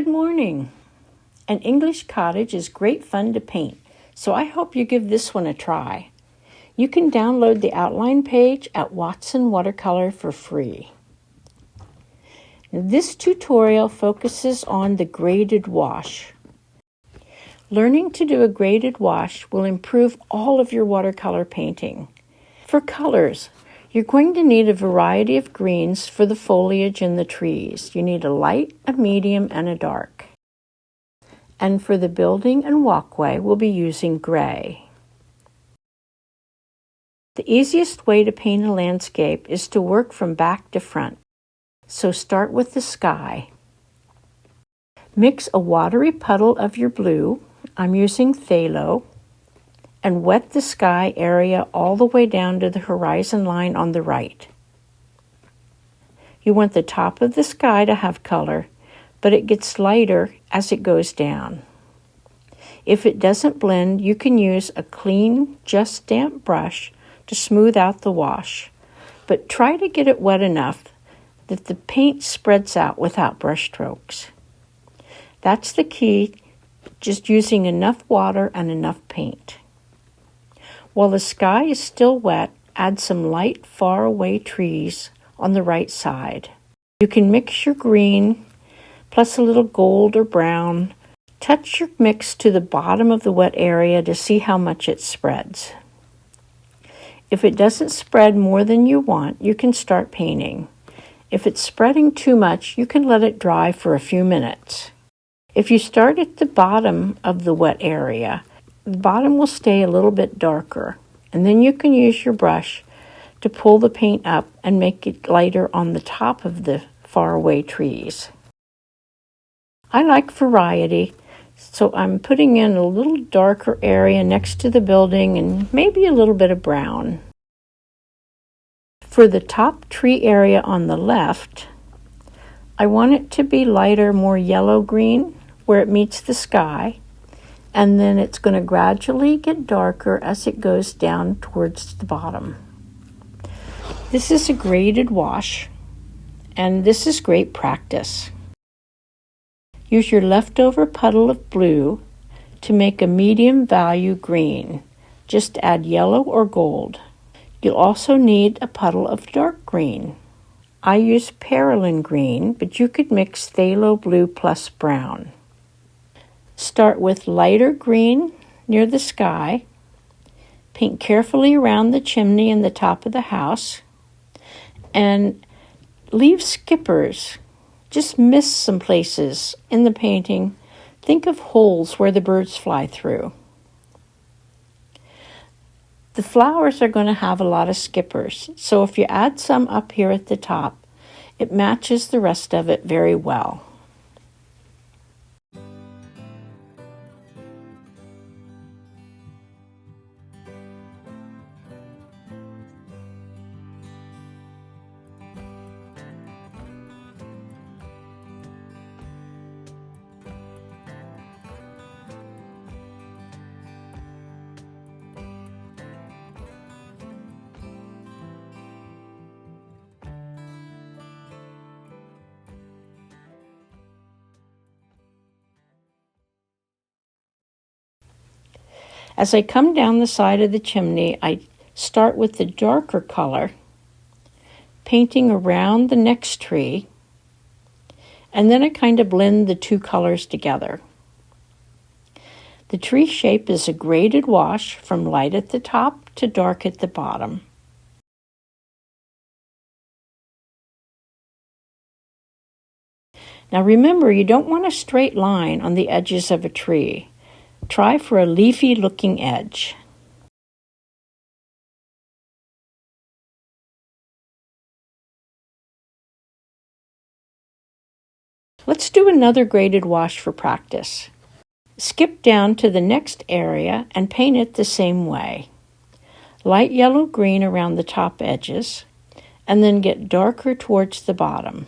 Good morning. An English cottage is great fun to paint, so I hope you give this one a try. You can download the outline page at Watson Watercolor for free. This tutorial focuses on the graded wash. Learning to do a graded wash will improve all of your watercolor painting. For colors, you're going to need a variety of greens for the foliage and the trees. You need a light, a medium, and a dark. And for the building and walkway, we'll be using gray. The easiest way to paint a landscape is to work from back to front. So start with the sky. Mix a watery puddle of your blue, I'm using phthalo, and wet the sky area all the way down to the horizon line on the right. You want the top of the sky to have color, but it gets lighter as it goes down. If it doesn't blend, you can use a clean, just damp brush to smooth out the wash, but try to get it wet enough that the paint spreads out without brush strokes. That's the key, just using enough water and enough paint. While the sky is still wet, add some light, far-away trees on the right side. You can mix your green, plus a little gold or brown. Touch your mix to the bottom of the wet area to see how much it spreads. If it doesn't spread more than you want, you can start painting. If it's spreading too much, you can let it dry for a few minutes. If you start at the bottom of the wet area, the bottom will stay a little bit darker, and then you can use your brush to pull the paint up and make it lighter on the top of the faraway trees. I like variety, so I'm putting in a little darker area next to the building and maybe a little bit of brown. For the top tree area on the left, I want it to be lighter, more yellow-green where it meets the sky, and then it's going to gradually get darker as it goes down towards the bottom. This is a graded wash, and this is great practice. Use your leftover puddle of blue to make a medium value green. Just add yellow or gold. You'll also need a puddle of dark green. I use perylene green, but you could mix phthalo blue plus brown. Start with lighter green near the sky. Paint carefully around the chimney and the top of the house. And leave skippers. Just miss some places in the painting. Think of holes where the birds fly through. The flowers are going to have a lot of skippers, so if you add some up here at the top, it matches the rest of it very well. As I come down the side of the chimney, I start with the darker color, painting around the next tree, and then I kind of blend the two colors together. The tree shape is a graded wash from light at the top to dark at the bottom. Now remember, you don't want a straight line on the edges of a tree. Try for a leafy looking edge. Let's do another graded wash for practice. Skip down to the next area and paint it the same way. Light yellow-green around the top edges, and then get darker towards the bottom.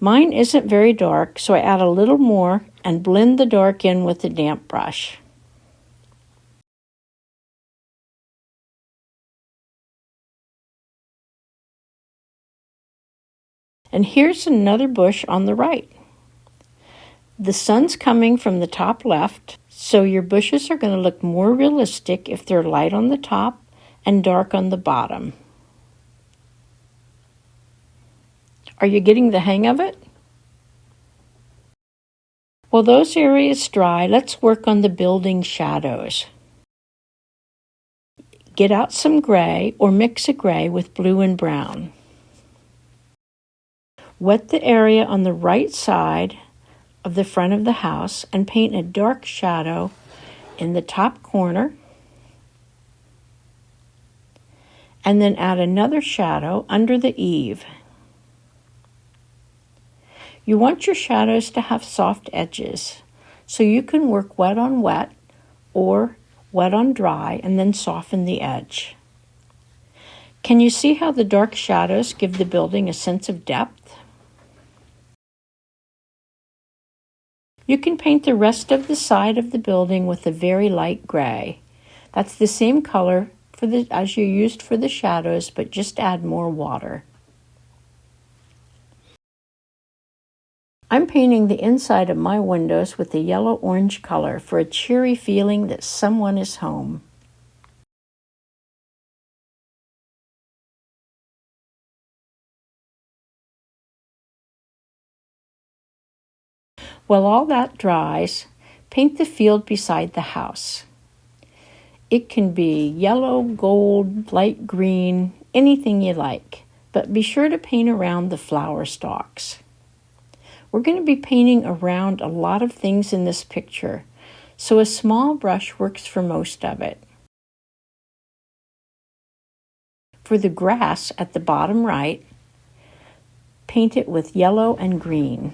Mine isn't very dark, so I add a little more and blend the dark in with a damp brush. And here's another bush on the right. The sun's coming from the top left, so your bushes are going to look more realistic if they're light on the top and dark on the bottom. Are you getting the hang of it? While those areas dry, let's work on the building shadows. Get out some gray or mix a gray with blue and brown. Wet the area on the right side of the front of the house and paint a dark shadow in the top corner, and then add another shadow under the eave. You want your shadows to have soft edges, so you can work wet on wet or wet on dry and then soften the edge. Can you see how the dark shadows give the building a sense of depth? You can paint the rest of the side of the building with a very light gray. That's the same color as you used for the shadows, but just add more water. I'm painting the inside of my windows with a yellow-orange color for a cheery feeling that someone is home. While all that dries, paint the field beside the house. It can be yellow, gold, light green, anything you like, but be sure to paint around the flower stalks. We're going to be painting around a lot of things in this picture, so a small brush works for most of it. For the grass at the bottom right, paint it with yellow and green.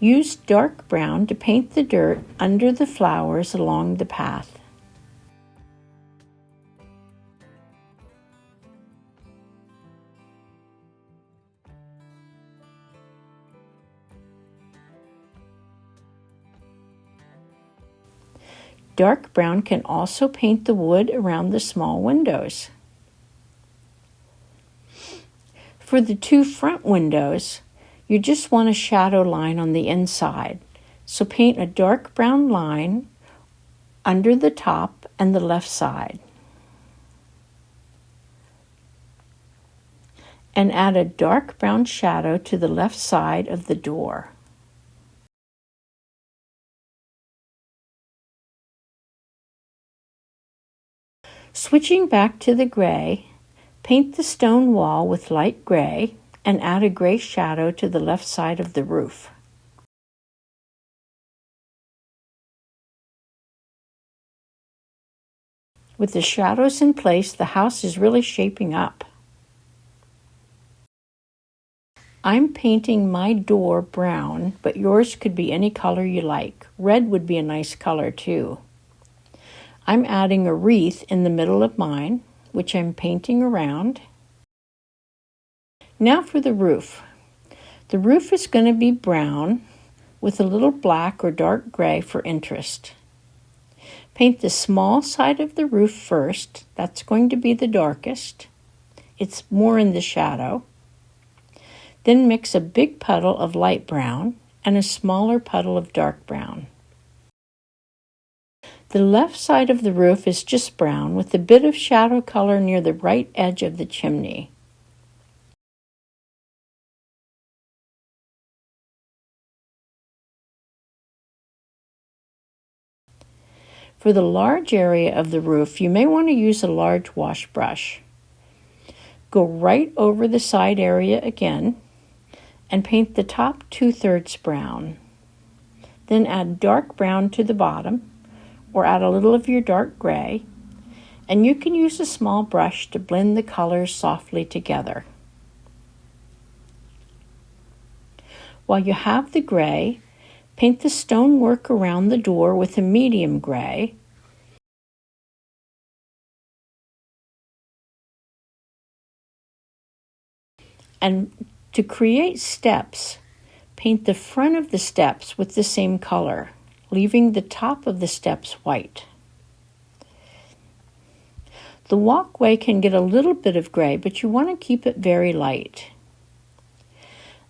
Use dark brown to paint the dirt under the flowers along the path. Dark brown can also paint the wood around the small windows. For the two front windows, you just want a shadow line on the inside, so paint a dark brown line under the top and the left side. And add a dark brown shadow to the left side of the door. Switching back to the gray, paint the stone wall with light gray and add a gray shadow to the left side of the roof. With the shadows in place, the house is really shaping up. I'm painting my door brown, but yours could be any color you like. Red would be a nice color too. I'm adding a wreath in the middle of mine, which I'm painting around. Now for the roof. The roof is going to be brown with a little black or dark gray for interest. Paint the small side of the roof first. That's going to be the darkest. It's more in the shadow. Then mix a big puddle of light brown and a smaller puddle of dark brown. The left side of the roof is just brown with a bit of shadow color near the right edge of the chimney. For the large area of the roof, you may want to use a large wash brush. Go right over the side area again and paint the top 2/3 brown. Then add dark brown to the bottom or add a little of your dark gray, and you can use a small brush to blend the colors softly together. While you have the gray, paint the stonework around the door with a medium gray. And to create steps, paint the front of the steps with the same color. leaving the top of the steps white. The walkway can get a little bit of gray, but you want to keep it very light.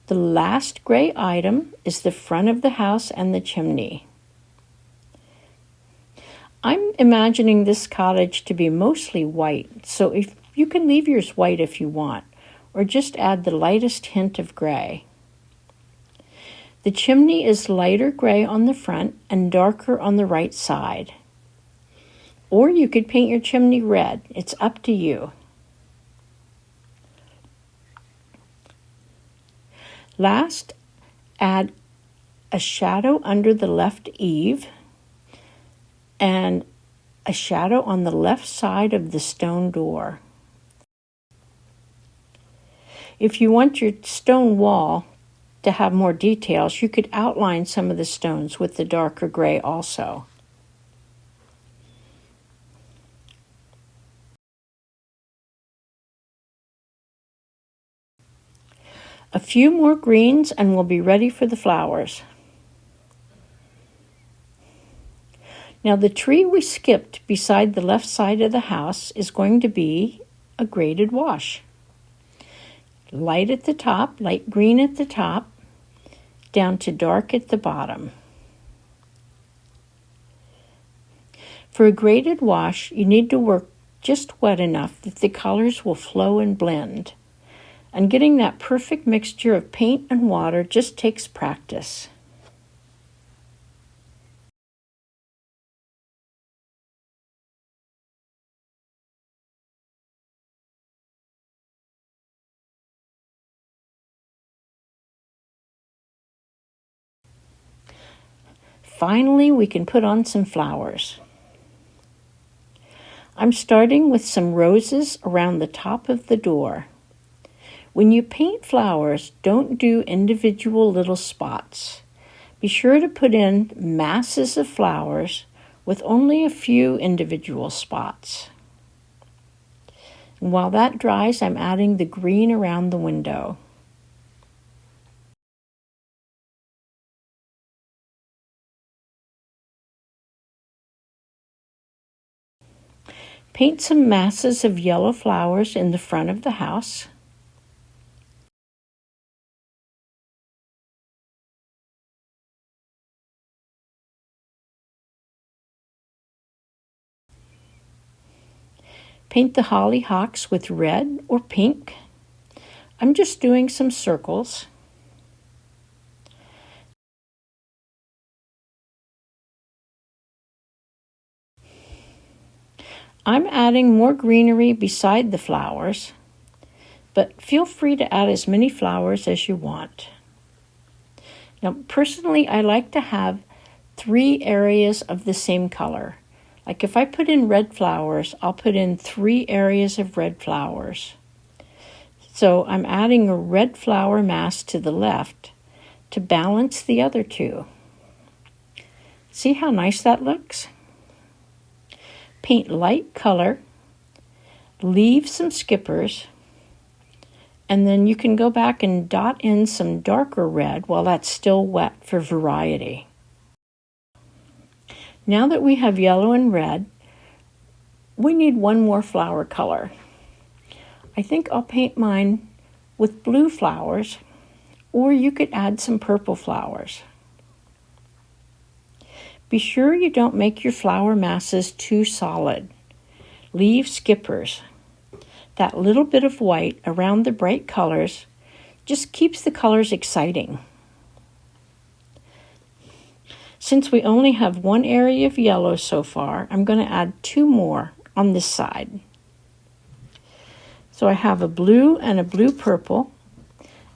The last gray item is the front of the house and the chimney. I'm imagining this cottage to be mostly white, so if you can leave yours white if you want, or just add the lightest hint of gray. The chimney is lighter gray on the front and darker on the right side. Or you could paint your chimney red. It's up to you. Last, add a shadow under the left eave and a shadow on the left side of the stone door. If you want your stone wall to have more details, you could outline some of the stones with the darker gray also. A few more greens and we'll be ready for the flowers. Now the tree we skipped beside the left side of the house is going to be a graded wash. Light at the top, light green at the top, down to dark at the bottom. For a graded wash, you need to work just wet enough that the colors will flow and blend. And getting that perfect mixture of paint and water just takes practice. Finally, we can put on some flowers. I'm starting with some roses around the top of the door. When you paint flowers, don't do individual little spots. Be sure to put in masses of flowers with only a few individual spots. And while that dries, I'm adding the green around the window. Paint some masses of yellow flowers in the front of the house. Paint the hollyhocks with red or pink. I'm just doing some circles. I'm adding more greenery beside the flowers, but feel free to add as many flowers as you want. Now, personally, I like to have 3 areas of the same color. Like if I put in red flowers, I'll put in 3 areas of red flowers. So I'm adding a red flower mass to the left to balance the other 2. See how nice that looks? Paint light color, leave some skippers, and then you can go back and dot in some darker red while that's still wet for variety. Now that we have yellow and red, we need one more flower color. I think I'll paint mine with blue flowers, or you could add some purple flowers. Be sure you don't make your flower masses too solid. Leave skippers. That little bit of white around the bright colors just keeps the colors exciting. Since we only have 1 area of yellow so far, I'm going to add 2 more on this side. So I have a blue and a blue-purple,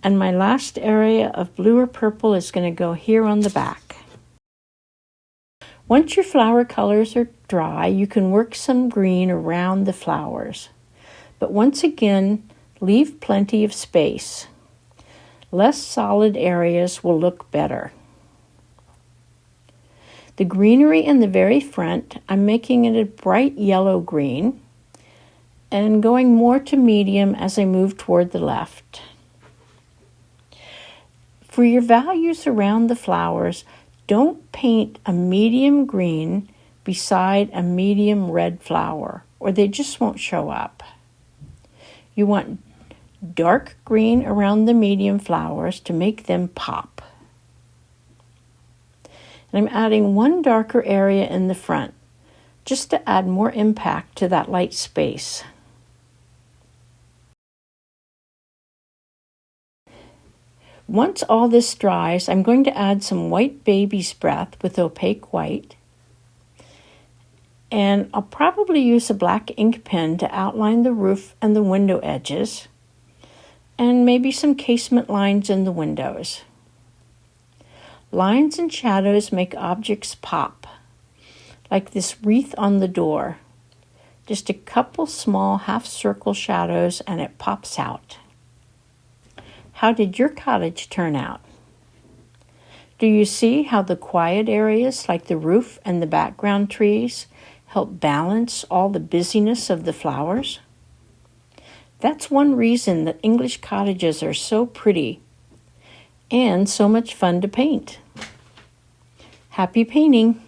and my last area of blue or purple is going to go here on the back. Once your flower colors are dry, you can work some green around the flowers. But once again, leave plenty of space. Less solid areas will look better. The greenery in the very front, I'm making it a bright yellow green and going more to medium as I move toward the left. For your values around the flowers, Don't paint a medium green beside a medium red flower, or they just won't show up. You want dark green around the medium flowers to make them pop. And I'm adding one darker area in the front, just to add more impact to that light space. Once all this dries, I'm going to add some white baby's breath with opaque white. And I'll probably use a black ink pen to outline the roof and the window edges, and maybe some casement lines in the windows. Lines and shadows make objects pop, like this wreath on the door. Just a couple small half-circle shadows and it pops out. How did your cottage turn out? Do you see how the quiet areas like the roof and the background trees help balance all the busyness of the flowers? That's one reason that English cottages are so pretty and so much fun to paint. Happy painting!